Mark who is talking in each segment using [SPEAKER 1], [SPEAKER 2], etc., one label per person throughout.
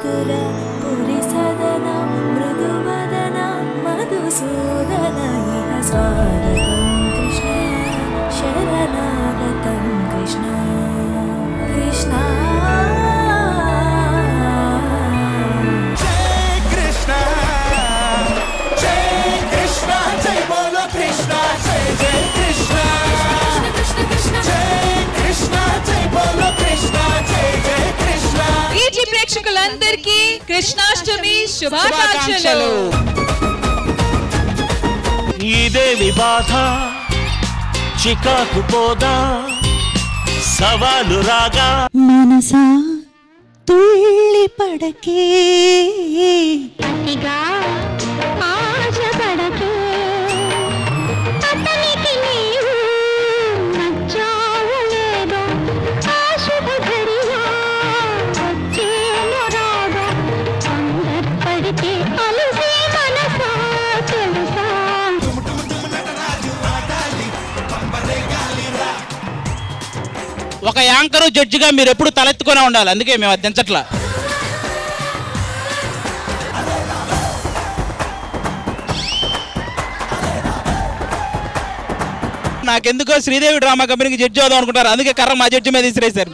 [SPEAKER 1] మధుర పురి సదన మృదువదన మధుసూదన ఇహ స్వాగతం కృష్ణ శరణాగతం కృష్ణ కృష్ణ
[SPEAKER 2] ప్రేక్షకులందరికీ కృష్ణాష్టమి శుభాకాంక్షలు.
[SPEAKER 3] ఇదేవి బాధ చికాకు పోదా సవాలు రాగా
[SPEAKER 1] మనసా తుళ్ళి పడకే అతిగా ఆశ పడకే అతనికి నీవు నచ్చావు లేదో ఆశుభ ఘడియా వచ్చేను రాదో అందర్పడితే అలసే మనసా తెలుసా.
[SPEAKER 4] ఒక యాంకరు జడ్జిగా మీరు ఎప్పుడు తలెత్తుకునే ఉండాలి, అందుకే మేము అది దించట్లా. నాకెందుకో శ్రీదేవి డ్రామా కంపెనీకి జడ్జి అవుదాం అనుకుంటారు, అందుకే కర్ర మా జడ్జి మీద విసిరేశారు.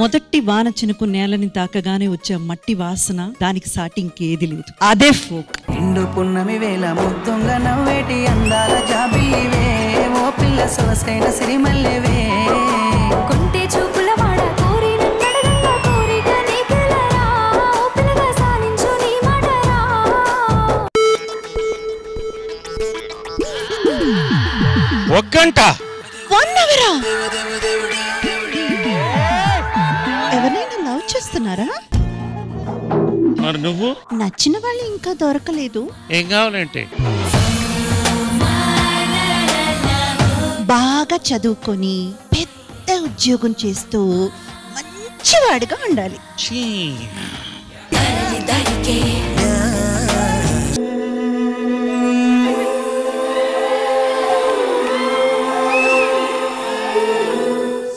[SPEAKER 5] మొదటి వాన చినుకు నేలని తాకగానే వచ్చే మట్టి వాసన, దానికి సాటి ఇంకేది లేదు. అదే ఫోక్.
[SPEAKER 6] ఎండు పున్నమి వేళ ముద్దుంగా నవ్వేటి అందాల జాబిల్లివే, ఓ పిల్ల సొగసైన సిరిమల్లెవే.
[SPEAKER 1] కొంటే చూపుల వాడ కోరి నన్నడగంగా కోరిగా నీ పిల్లరా, ఓ పిల్లగా సానించు నీ మాటరా.
[SPEAKER 4] ఒక గంట
[SPEAKER 5] 1 hour. ఎవరైనా లవ్ చేస్తున్నారా?
[SPEAKER 3] మరి నువ్వు
[SPEAKER 5] నచ్చిన వాళ్ళు ఇంకా దొరకలేదు.
[SPEAKER 3] ఏం కావాలంటే
[SPEAKER 5] బాగా చదువుకొని పెద్ద ఉద్యోగం చేస్తూ మంచివాడిగా ఉండాలి.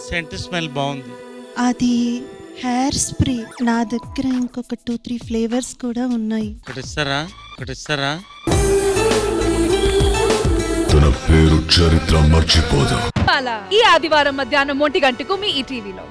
[SPEAKER 3] సెంట్ స్మెల్ బాగుంది.
[SPEAKER 5] అది హెయిర్ స్ప్రే. నా దగ్గర ఇంకొక 2-3 ఫ్లేవర్స్ కూడా ఉన్నాయి.
[SPEAKER 3] ఒకటిస్తారా?
[SPEAKER 7] తన పేరు చరిత్ర మర్చిపోదు.
[SPEAKER 2] ఈ ఆదివారం మధ్యాహ్నం 1 గంటకు మీ ఈటీవీలో.